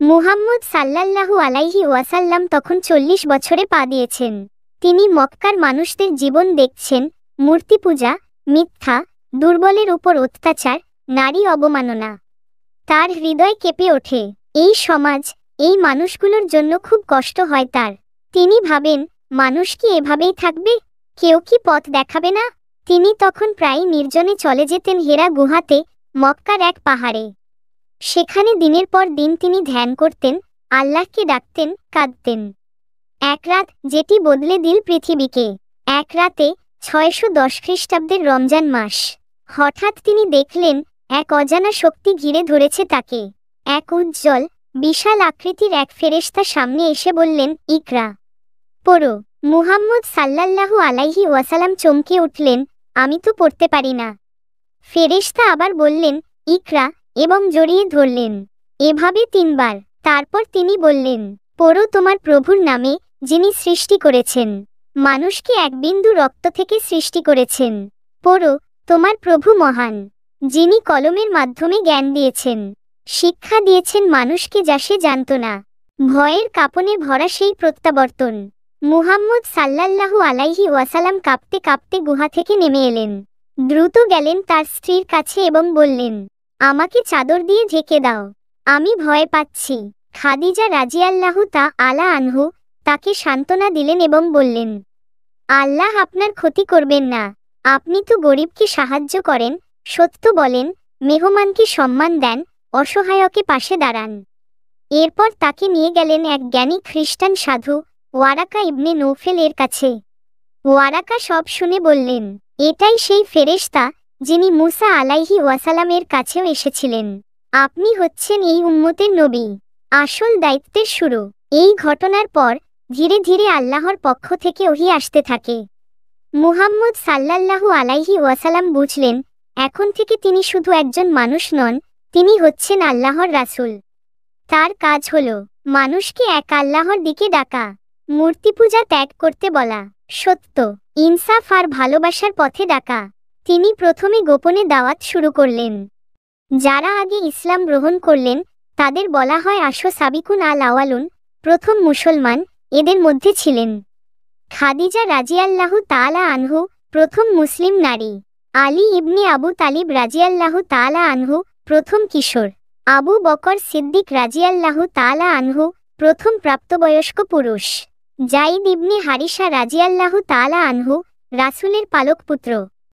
মুহাম্মদ সাল্লাল্লাহু আলাইহি ওয়াসাল্লাম তখন ৪০ বছরে পা দিয়েছেন। তিনি মক্কার মানুষদের জীবন দেখছেন, মূর্তি পূজা, মিথ্যা, দুর্বলের উপর অত্যাচার, নারী অবমাননা। তার হৃদয় কেঁপে ওঠে। এই সমাজ, এই মানুষগুলোর জন্য খুব কষ্ট হয় তার। তিনি ভাবেন, মানুষ কি এভাবেই থাকবে? কেউ কি পথ দেখাবে না? তিনি তখন প্রায় নির্জনে চলে যেতেন হেরা গুহাতে, মক্কার এক পাহাড়ে। সেখানে দিনের পর দিন তিনি ধ্যান করতেন, আল্লাহকে ডাকতেন, কাঁদতেন। এক রাত যেটি বদলে দিল পৃথিবীকে। এক রাতে ৬১০ খ্রিস্টাব্দের রমজান মাস। হঠাৎ তিনি দেখলেন এক অজানা শক্তি ঘিরে ধরেছে তাকে। এক উজ্জ্বল, বিশাল আকৃতির এক ফেরেশতা সামনে এসে বললেন, ইকরা, পড়ো। মুহাম্মদ সাল্লাল্লাহু আলাইহি ওয়াসাল্লাম চমকে উঠলেন, আমি তো পড়তে পারি না। ফেরেশতা আবার বললেন, ইকরা, এবং জড়িয়ে ধরলেন। এভাবে ৩ বার। তারপর তিনি বললেন, পড়ো তোমার প্রভুর নামে, যিনি সৃষ্টি করেছেন। মানুষকে এক বিন্দু রক্ত থেকে সৃষ্টি করেছেন। পড়ো, তোমার প্রভু মহান, যিনি কলমের মাধ্যমে জ্ঞান দিয়েছেন, শিক্ষা দিয়েছেন মানুষকে যা সে জানত না। ভয়ের কাঁপনে ভরা সেই প্রত্যাবর্তন। মুহাম্মদ সাল্লাল্লাহু আলাইহি ওয়াসাল্লাম কাঁপতে কাঁপতে গুহা থেকে নেমে এলেন। দ্রুত গেলেন তার স্ত্রীর কাছে এবং বললেন, আমাকে চাদর দিয়ে ঢেকে দাও, আমি ভয় পাচ্ছি। খাদিজা রাজিয়াল্লাহু তাআলা আনহু তাকে সান্ত্বনা দিলেন এবং বললেন, আল্লাহ আপনার ক্ষতি করবেন না। আপনি তো গরিবকে সাহায্য করেন, সত্য বলেন, মেহমানকে সম্মান দেন, অসহায়কে পাশে দাঁড়ান। এরপর তাকে নিয়ে গেলেন এক জ্ঞানী খ্রিস্টান সাধু ওয়ারাকা ইবনে নৌফেল এর কাছে। ওয়ারাকা সব শুনে বললেন, এটাই সেই ফেরেশতা যিনি মুসা আলাইহি ওয়াসাল্লামের কাছেও এসেছিলেন। আপনি হচ্ছেন এই উম্মতের নবী, আসল দায়িত্বের শুরু। এই ঘটনার পর ধীরে ধীরে আল্লাহর পক্ষ থেকে ওহী আসতে থাকে। মুহাম্মদ সাল্লাল্লাহু আলাইহি ওয়াসাল্লাম বুঝলেন, এখন থেকে তিনি শুধু একজন মানুষ নন, তিনি হচ্ছেন আল্লাহর রাসূল। তার কাজ হল মানুষকে এক আল্লাহর দিকে ডাকা, মূর্তি পূজা ত্যাগ করতে বলা, সত্য, ইনসাফ আর ভালোবাসার পথে ডাকা। তিনি প্রথমে গোপনে দাওয়াত শুরু করলেন। যারা আগে ইসলাম গ্রহণ করলেন তাদের বলা হয় সাবিকুন আল আওয়ালুন, প্রথম মুসলমান। এদের মধ্যে ছিলেন খাদিজা রাজিয়াল্লাহু তাআলা আনহু, প্রথম মুসলিম নারী। আলী ইবনে আবু তালিব রাজিয়াল্লাহু তাআলা আনহু, প্রথম কিশোর। আবু বকর সিদ্দিক রাজিয়াল্লাহু তাআলা আনহু, প্রথম প্রাপ্তবয়স্ক পুরুষ। যায়েদ ইবনে হারিসা রাজিয়াল্লাহু তাআলা আনহু, রাসূলের পালক পুত্র।